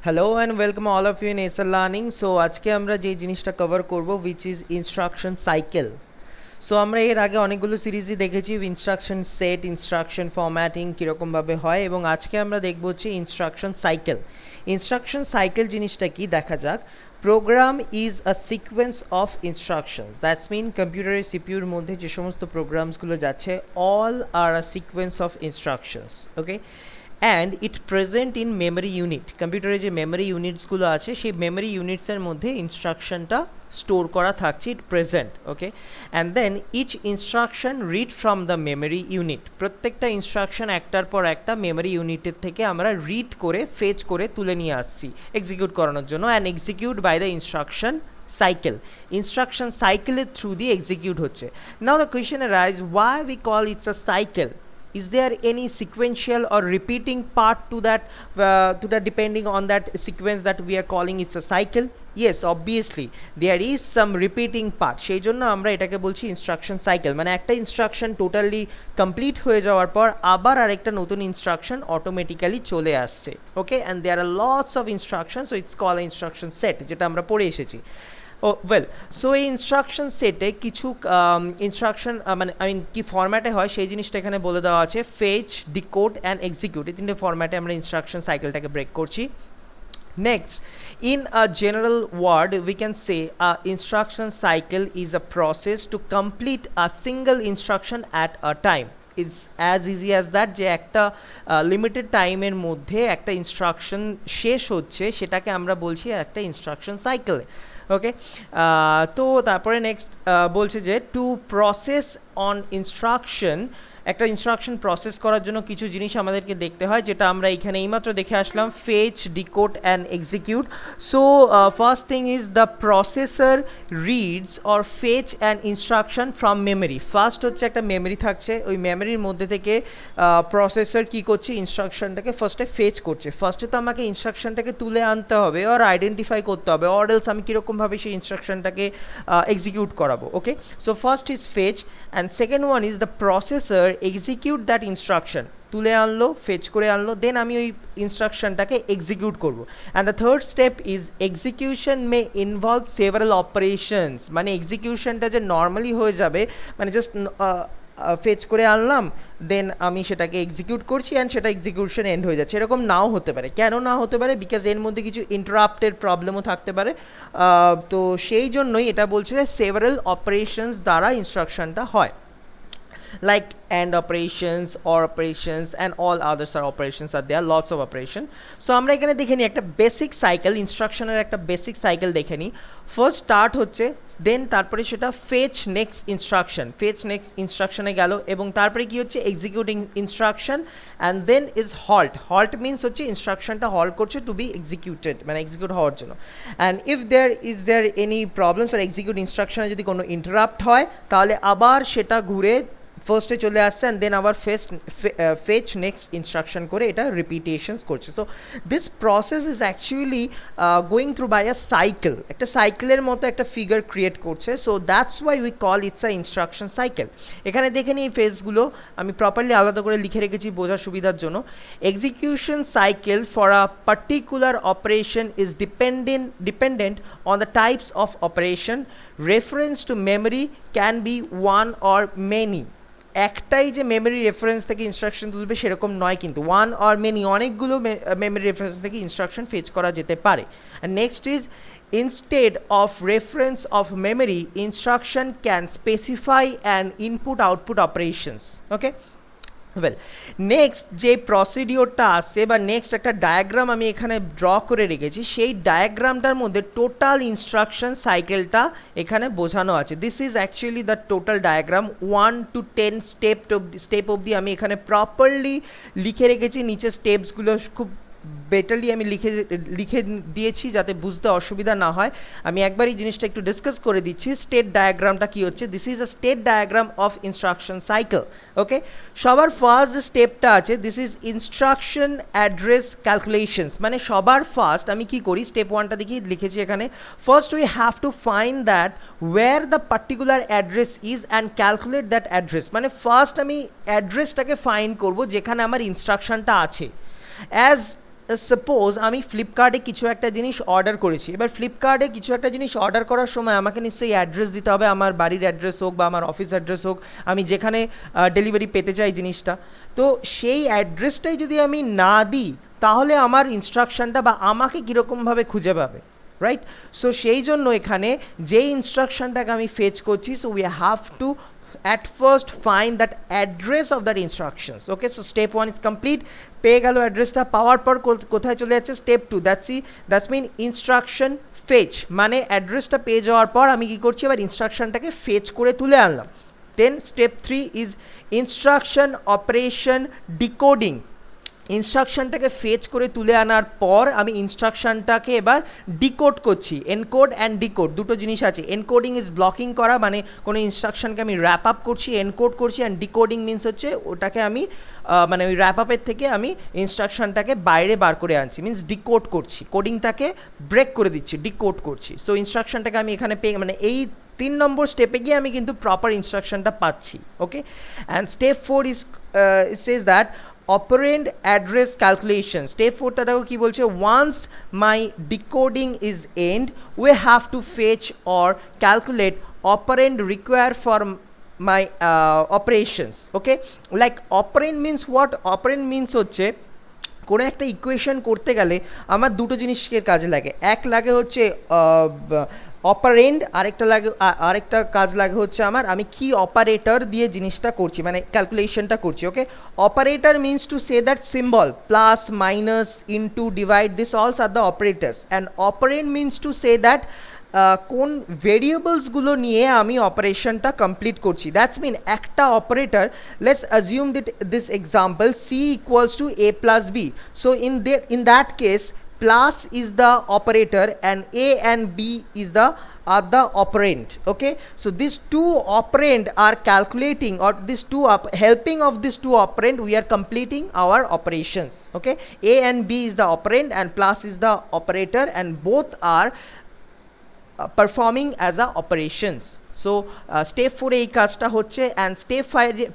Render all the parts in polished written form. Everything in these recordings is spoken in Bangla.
Hello and welcome all of you in ASL Learning. So আজকে আমরা যে জিনিসটা কভার করব which is instruction cycle. So আমরা এর আগে অনেকগুলো সিরিজই দেখেছি ইনস্ট্রাকশন সেট, ইনস্ট্রাকশন ফরম্যাটিং কীরকম ভাবে হয়, এবং আজকে আমরা দেখব হচ্ছে ইনস্ট্রাকশন সাইকেল। ইনস্ট্রাকশন সাইকেল জিনিসটা কি দেখা যাক। Program is a sequence of instructions, that's mean কম্পিউটারের সিপিইউর মধ্যে যে সমস্ত প্রোগ্রামসগুলো যাচ্ছে all are a sequence of instructions, okay, and it present in memory unit. কম্পিউটারে যে মেমরি ইউনিটসগুলো আছে সেই মেমরি ইউনিটসের মধ্যে ইনস্ট্রাকশনটা স্টোর করা থাকছে, it present, okay, and then each instruction read from the memory unit. প্রত্যেকটা ইনস্ট্রাকশন একটার পর একটা মেমরি ইউনিটের থেকে আমরা রিড করে ফেচ করে তুলে নিয়ে আসছি এক্সিকিউট করানোর জন্য, and execute by the instruction cycle. Instruction cycle is through the execute হচ্ছে. Now the question arises, why we call it a cycle? Is there any sequential or repeating part to that depending on that sequence that we are calling it's a cycle? Yes, obviously there is some repeating part. সেই জন্য আমরা এটাকে বলছি ইনস্ট্রাকশন সাইকেল। মানে একটা ইনস্ট্রাকশন টোটালি কমপ্লিট হয়ে যাওয়ার পর আবার আরেকটা নতুন ইনস্ট্রাকশন অটোমেটিক্যালি চলে আসছে, okay, and there are lots of instruction, so it's call instruction set, যেটা আমরা পড়ে এসেছি। সো এই ইনস্ট্রাকশন সেটে কিছু ইনস্ট্রাকশন মানে কি ফরম্যাটে হয় সেই জিনিসটা এখানে বলে দেওয়া আছে। ফেচ, ডিকোড অ্যান্ড এক্সিকিউট, এই তিনটে ফরম্যাটে আমরা ইনস্ট্রাকশন সাইকেলটাকে ব্রেক করছি। Next, in a general word, we can say a instruction cycle is a process to complete a single instruction at a time. It's as easy as that, যে একটা লিমিটেড টাইমের মধ্যে একটা ইনস্ট্রাকশন শেষ হচ্ছে, সেটাকে আমরা বলছি একটা ইনস্ট্রাকশন সাইকেল, ওকে। তো তারপরে নেক্সট বলছে যে টু প্রসেস অন ইনস্ট্রাকশন, একটা ইনস্ট্রাকশন প্রসেস করার জন্য কিছু জিনিস আমাদেরকে দেখতে হয়, যেটা আমরা এখানে এইমাত্র দেখে আসলাম, fetch, decode and execute. So first thing is the processor reads or fetch an instruction from memory. First হচ্ছে একটা মেমরি থাকছে, ওই মেমরির মধ্যে থেকে প্রসেসর কি করছে, ইনস্ট্রাকশনটাকে ফার্স্টে ফেচ করছে। ফার্স্টে তো আমাকে ইনস্ট্রাকশনটাকে তুলে আনতে হবে আর আইডেন্টিফাই করতে হবে, অর এলস আমি কীরকমভাবে সেই ইনস্ট্রাকশনটাকে এক্সিকিউট করাবো, okay. So first is fetch and second one is the processor execute that instruction, তুলে আনলো, ফেচ করে আনলো, দেন আমি ওই ইনস্ট্রাকশনটাকে এক্সিকিউট করবো। And the third step is execution may involve several operations. মানে এক্সিকিউশনটা যে নর্মালি হয়ে যাবে, মানে জাস্ট ফেচ করে আনলাম, দেন আমি সেটাকে এক্সিকিউট করছি অ্যান্ড সেটা এক্সিকিউশন এন্ড হয়ে যাচ্ছে, এরকম নাও হতে পারে। কেন না হতে পারে? বিকজ এর মধ্যে কিছু ইন্টারাপ্টের প্রবলেমও থাকতে পারে। তো সেই জন্যই এটা বলছে যে সেভারাল অপারেশনস দ্বারা ইনস্ট্রাকশনটা হয়, like and operations or operations and all others are operations, are there lots of operation. So আমরা এখানে দেখে নিই একটা বেসিক সাইকেল, ইনস্ট্রাকশনের একটা বেসিক সাইকেল দেখে নিই। ফার্স্ট স্টার্ট হচ্ছে, দেন তারপরে সেটা fetch next instruction, fetch next ইনস্ট্রাকশনে গেল, এবং তারপরে কি হচ্ছে executing instruction, and then is halt. Halt means হচ্ছে ইনস্ট্রাকশনটা হল্ট করছে টু বি এক্সিকিউটেড, মানে এক্সিকিউট হওয়ার জন্য। And if there any problems are execute ইনস্ট্রাকশনে যদি কোনো ইন্টারাপ্ট হয়, তাহলে আবার সেটা ঘুরে ফার্স্টে চলে আসছে অ্যান্ড দেন আবার ফেচ নেক্সট ইনস্ট্রাকশন করে এটা রিপিটেশনস করছে। So this process is actually going through by a cycle, একটা সাইকেলের মতো একটা ফিগার ক্রিয়েট করছে। So that's why we call it's a instruction cycle. এখানে দেখে নিই এই ফেজগুলো আমি প্রপারলি আলাদা করে লিখে রেখেছি বোঝার সুবিধার জন্য। Execution cycle for a particular operation is dependent on the types of operation. Reference to memory can be one or many. একটাই যে মেমরি রেফারেন্স থেকে ইনস্ট্রাকশন তুলবে সেরকম নয়, কিন্তু ওয়ান অর মেনি, অনেকগুলো মেমরি রেফারেন্স থেকে ইনস্ট্রাকশন ফেচ করা যেতে পারে। And next is instead of reference of memory, instruction can specify an input output operations, okay. Well, next যে প্রসিডিওরটা আসছে বা নেক্সট একটা ডায়াগ্রাম আমি এখানে ড্র করে রেখেছি, সেই ডায়াগ্রামটার মধ্যে টোটাল ইনস্ট্রাকশন সাইকেলটা এখানে বোঝানো আছে। This is actually the total diagram 1 to 10 step অবধি আমি এখানে প্রপারলি লিখে রেখেছি। নিচে স্টেপসগুলো খুব বেটারলি আমি লিখে দিয়েছি যাতে বুঝতে অসুবিধা না হয়। আমি একবার এই জিনিসটা একটু ডিসকাস করে দিচ্ছি। স্টেট ডায়াগ্রামটা কি হচ্ছে, this is a state diagram of instruction cycle, okay. সবার ফার্স্ট যে স্টেপটা আছে, this is instruction address calculations. মানে সবার ফার্স্ট আমি কি করি, স্টেপ 1টা দেখি লিখেছি এখানে। First we have to find that where the particular address is and calculate that address. মানে ফার্স্ট আমি অ্যাড্রেসটাকে ফাইন্ড করব যেখানে আমার ইনস্ট্রাকশনটা আছে। অ্যাজ সাপোজ আমি ফ্লিপকার্টে কিছু একটা জিনিস অর্ডার করেছি, এবার ফ্লিপকার্টে কিছু একটা জিনিস অর্ডার করার সময় আমাকে নিশ্চয়ই অ্যাড্রেস দিতে হবে, আমার বাড়ির অ্যাড্রেস হোক বা আমার অফিস অ্যাড্রেস হোক, আমি যেখানে ডেলিভারি পেতে চাই জিনিসটা, তো সেই অ্যাড্রেসটাই যদি আমি না দিই তাহলে আমার ইনস্ট্রাকশনটা বা আমাকে কীরকমভাবে খুঁজে পাবে, রাইট? সো সেই জন্য এখানে যেই ইনস্ট্রাকশনটাকে আমি ফেচ করছি, so we have two at first find that address of that instructions. Okay, so step 1 is complete. পেয়ে গেল অ্যাড্রেসটা, পাওয়ার পর কোথায় চলে যাচ্ছে? Step 2, that's mean instruction fetch, মানে অ্যাড্রেসটা পেয়ে যাওয়ার পর আমি কি করছি, এবার ইনস্ট্রাকশনটাকে ফেচ করে তুলে আনলাম। Then step 3 is instruction operation decoding. ইনস্ট্রাকশনটাকে ফেচ করে তুলে আনার পর আমি ইনস্ট্রাকশনটাকে এবার ডিকোড করছি। এনকোড অ্যান্ড ডিকোড দুটো জিনিস আছে। এনকোডিং ইজ ব্লকিং করা, মানে কোনো ইনস্ট্রাকশনকে আমি র্যাপ আপ করছি, এনকোড করছি, অ্যান্ড ডিকোডিং মিনস হচ্ছে ওটাকে আমি মানে ওই র্যাপ আপের থেকে আমি ইনস্ট্রাকশনটাকে বাইরে বার করে আনছি, মিনস ডিকোড করছি, কোডিংটাকে ব্রেক করে দিচ্ছি, ডিকোড করছি। সো ইনস্ট্রাকশনটাকে আমি এখানে পেয়ে মানে এই 3 নম্বর স্টেপে গিয়ে আমি কিন্তু প্রপার ইনস্ট্রাকশনটা পাচ্ছি। Okay, and step 4 is says that operand address calculation. Step 4 টা দেখো কি বলছে, once my decoding is end we have to fetch or calculate operand required for my operations. Okay, like operand means what? Operand means হচ্ছে কোনো একটা ইকুয়েশন করতে গেলে আমার দুটো জিনিসের কাজে লাগে। এক লাগে হচ্ছে অপারেন্ড, আরেকটা কাজ লাগে হচ্ছে আমি কি অপারেটর দিয়ে জিনিসটা করছি, মানে ক্যালকুলেশনটা করছি। Okay, operator means to say that symbol plus minus into divide, this also are the operators, and operand means to say that কোন ভেরিয়েবলসগুলো নিয়ে আমি অপারেশনটা কমপ্লিট করছি। দ্যাটস মিন একটা operator, let's assume this example C equals to A plus B, so in that case plus is the operator and a and b is the operand. Okay, so these two operand are calculating, or these two helping of these two operand we are completing our operations. Okay, a and b is the operand and plus is the operator, and both are performing as a operations. So step 4 এই কাজটা হচ্ছে, and step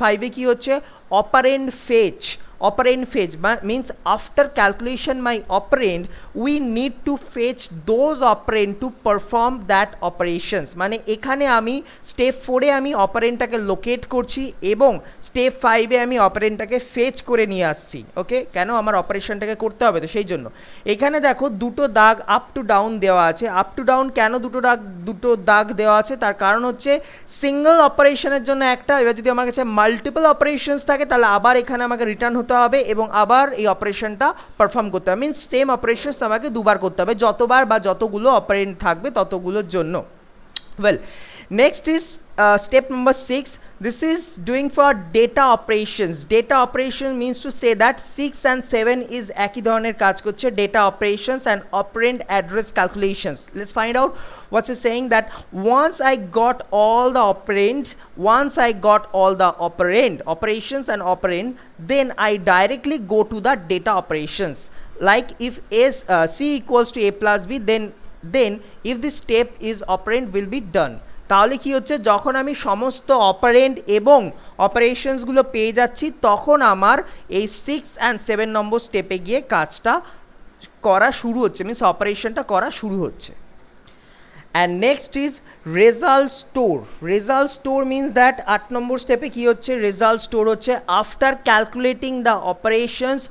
5 এ কি হচ্ছে, operand fetch. Operand fetch means after calculation my operand we need to fetch those operand to perform that operations. মানে এখানে আমি স্টেপ 4 এ আমি অপারেন্ডটাকে লোকেট করছি এবং স্টেপ 5 এ আমি অপারেন্ডটাকে ফেচ করে নিয়ে আসছি। ওকে, কেন? আমার অপারেশনটাকে করতে হবে, তো সেই জন্য এখানে দেখো দুটো দাগ আপ টু ডাউন দেওয়া আছে। আপ টু ডাউন কেন দুটো দাগ দেওয়া আছে? তার কারণ হচ্ছে সিঙ্গল অপারেশনের জন্য একটা, এবার যদি আমার কাছে মাল্টিপল অপারেশনস থাকে তাহলে আবার এখানে আমাকে রিটার্ন হতে হবে এবং আবার এই অপারেশনটা পারফর্ম করতে হবে, মিনস সেম অপারেশনস আমাকে দুবার করতে হবে, যতবার বা যতগুলো অপারেন্ড থাকবে ততগুলোর জন্য। Well, next is step number 6. This is doing for data operations. Data operation means to say that 6 and 7 is একই ধরনের কাজ করছে, data operations and operand address calculations. Let's find out what's it saying, that once I got all the operand operations and operand, then I directly go to the data operations. Like if c equals to a plus b, then if this step is operand will be done. তাহলে কি হচ্ছে, যখন আমি সমস্ত অপারেন্ড এবং অপারেশনসগুলো পেয়ে যাচ্ছি তখন আমার এই 6 and 7 নম্বর স্টেপে গিয়ে কাজটা করা শুরু হচ্ছে, মিনস অপারেশনটা করা শুরু হচ্ছে। And next is result store. Result store means that 8 নম্বর স্টেপে কি হচ্ছে, রেজাল্ট স্টোর হচ্ছে after calculating the operations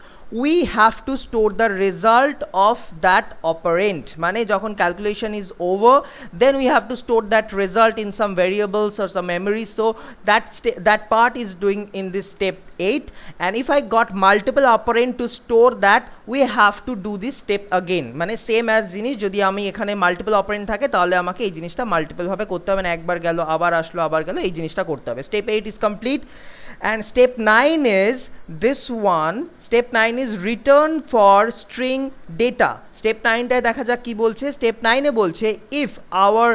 we have to store the result of that operand. মানে যখন calculation is over, then we have to store that result in some variables or some memory. So that part is doing in this step 8. And if I got multiple operand to store that, we have to do this step again. মানে same as জিনিস, যদি আমি এখানে multiple operand থাকে তাহলে আমাকে এই জিনিসটা multiple ভাবে করতে হবে না, একবার গেল আবার আসলো আবার গেল, এই জিনিসটা করতে হবে। Step 8 is complete. And step 9 is this one. Step 9 is return for string data. Step 9 টায় দেখা যাক কি বলছে। Step 9 এ বলছে if our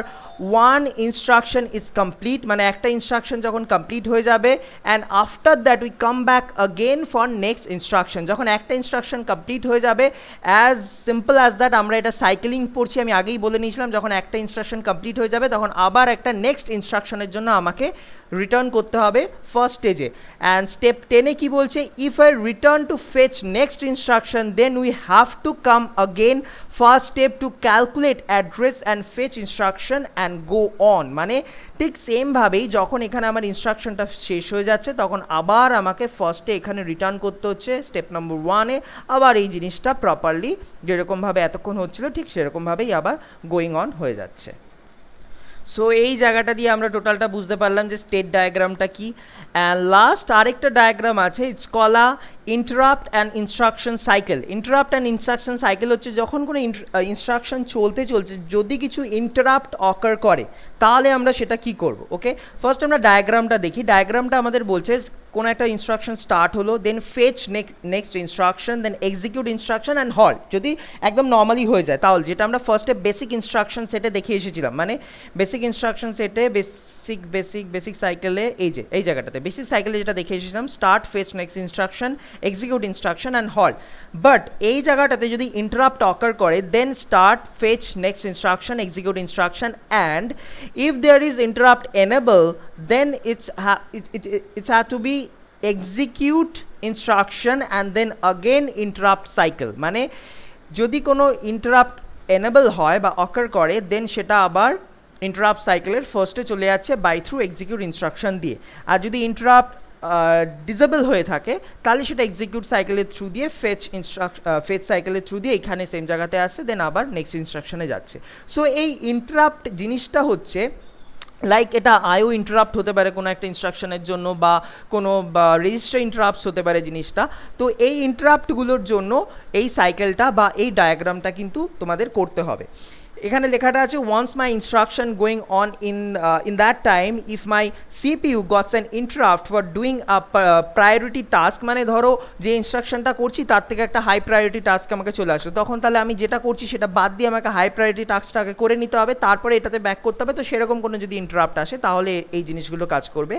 one instruction is complete, মানে একটা ইনস্ট্রাকশন যখন কমপ্লিট হয়ে যাবে, and after that we come back again for next instruction. যখন একটা ইনস্ট্রাকশন কমপ্লিট হয়ে যাবে, অ্যাজ সিম্পল অ্যাজ দ্যাট, আমরা এটা সাইকেলিং পড়ছি, আমি আগেই বলে নিয়েছিলাম, যখন একটা ইনস্ট্রাকশন কমপ্লিট হয়ে যাবে তখন আবার একটা নেক্সট ইনস্ট্রাকশনের জন্য আমাকে রিটার্ন করতে হবে ফার্স্ট স্টেজে। অ্যান্ড স্টেপ 10-এ কি বলছে, if I return to fetch next instruction then we have to come again first step to calculate address and fetch instruction and go on. মানে ঠিক সেমভাবেই যখন এখানে আমার ইনস্ট্রাকশনটা শেষ হয়ে যাচ্ছে তখন আবার আমাকে ফার্স্টে এখানে রিটার্ন করতে হচ্ছে স্টেপ নম্বর 1-এ, আবার এই জিনিসটা প্রপারলি যেরকমভাবে এতক্ষণ হচ্ছিল ঠিক সেরকমভাবেই আবার গোয়িং অন হয়ে যাচ্ছে। সো এই জায়গাটা দিয়ে আমরা টোটালটা বুঝতে পারলাম যে স্টেট ডায়াগ্রামটা কি। অ্যান্ড লাস্ট আরেকটা ডায়াগ্রাম আছে, ইটস কলা interrupt and instruction cycle. Interrupt and instruction cycle হচ্ছে যখন কোনো ইনস্ট্রাকশন চলতে যদি কিছু ইন্টারাপ্ট অকার করে তাহলে আমরা সেটা কি করব। ওকে, ফার্স্ট আমরা ডায়াগ্রামটা দেখি। ডায়াগ্রামটা আমাদের বলছে কোনো একটা ইনস্ট্রাকশন স্টার্ট হলো, then fetch next instruction, then execute instruction and halt. যদি একদম নর্মালি হয়ে যায় তাহলে, যেটা আমরা ফার্স্টে বেসিক ইনস্ট্রাকশন সেটে দেখে এসেছিলাম, মানে বেসিক ইনস্ট্রাকশন সেটে বেসিক সাইকেলে এই জায়গাটাতে বেসিক সাইকেলে যেটা দেখে এসেছিলাম, start, fetch next instruction, execute instruction and halt. But এই জায়গাটাতে যদি ইন্টারাপ্ট অকার করে, then start, fetch next instruction, execute instruction, and if there is interrupt enable then it's have to be execute instruction and then again interrupt cycle। মানে যদি কোনো ইন্টারাপ্ট এনেবল হয় বা অকার করে দেন সেটা আবার ইন্টারাপ্ট সাইকেলের ফার্স্টে চলে যাচ্ছে বাই থ্রু এক্সিকিউট ইনস্ট্রাকশন দিয়ে। আর যদি ইন্টারাপ্ট ডিসেবল হয়ে থাকে তাহলে সেটা এক্সিকিউট সাইকেলের থ্রু দিয়ে ফেচ সাইকেলের থ্রু দিয়ে এখানে সেম জায়গাতে আসছে, দেন আবার নেক্সট ইনস্ট্রাকশনে যাচ্ছে। সো এই ইন্টারাপ্ট জিনিসটা হচ্ছে লাইক এটা আইও ইন্টারাপ্ট হতে পারে কোনো একটা ইনস্ট্রাকশনের জন্য, বা কোনো রেজিস্টার ইন্টারাপ্টস হতে পারে জিনিসটা। তো এই ইন্টারাপ্টগুলোর জন্য এই সাইকেলটা বা এই ডায়াগ্রামটা কিন্তু তোমাদের করতে হবে। এখানে লেখাটা আছে, once my instruction going on in that time if my CPU gots an interrupt for doing a priority task. মানে ধরো যে ইনস্ট্রাকশনটা করছি তার থেকে একটা হাই প্রায়োরিটি টাস্ক আমাকে চলে আসলো, তখন তাহলে আমি যেটা করছি সেটা বাদ দিয়ে আমাকে হাই প্রায়োরিটি টাস্কটাকে করে নিতে হবে, তারপরে এটাতে ব্যাক করতে হবে। তো সেরকম কোনো যদি ইন্টারাপ্ট আসে তাহলে এই জিনিসগুলো কাজ করবে।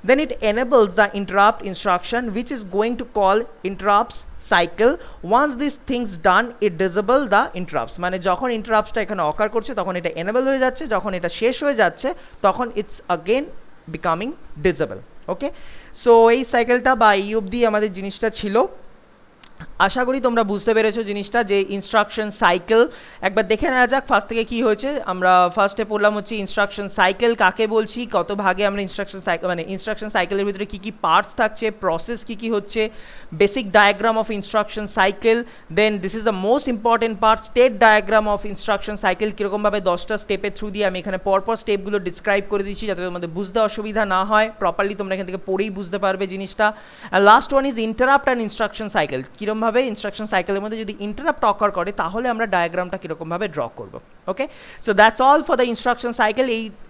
Then it enables the interrupt instruction which is going to call interrupts cycle. Once this things done it disable the interrupts. মানে যখন ইন্টারাপ্টসটা এখানে অকার করছে তখন এটা এনেবল হয়ে যাচ্ছে, যখন এটা শেষ হয়ে যাচ্ছে তখন it's again becoming disable. Okay, so এই সাইকেলটা বা এই অবধি আমাদের জিনিসটা ছিল। আশা করি তোমরা বুঝতে পেরেছো জিনিসটা, যে ইনস্ট্রাকশন সাইকেল একবার দেখে নেওয়া যাক ফার্স্ট থেকে কি হয়েছে। আমরা ফার্স্টে পড়লাম হচ্ছে ইনস্ট্রাকশন সাইকেল কাকে বলছি, কত ভাগে আমরা ইনস্ট্রাকশন সাইকেল, মানে ইনস্ট্রাকশন সাইকেলের ভিতরে কী কী পার্টস থাকছে, প্রসেস কী কী হচ্ছে, basic diagram of instruction cycle. Then this is the most important part, state diagram of instruction cycle. কীরকমভাবে 10টা স্টেপের থ্রু দিয়ে আমি এখানে পরপর স্টেপগুলো ডিসক্রাইব করে দিচ্ছি যাতে তোমাদের বুঝতে অসুবিধা না হয়, প্রপারলি তোমরা এখান থেকে পড়েই বুঝতে পারবে জিনিসটা। আর last one is interrupt and instruction cycle. কীরকমভাবে ইনস্ট্রাকশন সাইকেলের মধ্যে যদি ইন্টারাপ্ট অকার করে তাহলে আমরা ডায়াগ্রামটা কীরকমভাবে ড্র করব। Okay, so that's all for the instruction cycle.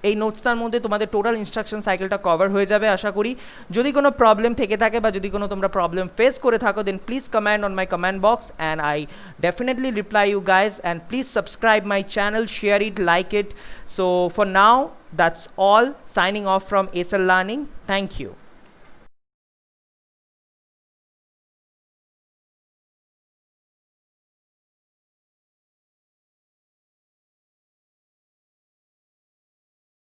এই নোটসটার মধ্যে তোমাদের টোটাল ইনস্ট্রাকশন সাইকেলটা কভার হয়ে যাবে আশা করি। যদি কোনো প্রবলেম থেকে থাকে বা যদি কোনো তোমরা প্রবলেম ফেস করে থাকো then please comment on my comment box and I definitely reply you guys, and please subscribe my channel, share it, like it. So for now that's all, signing off from Acer Learning. Thank you.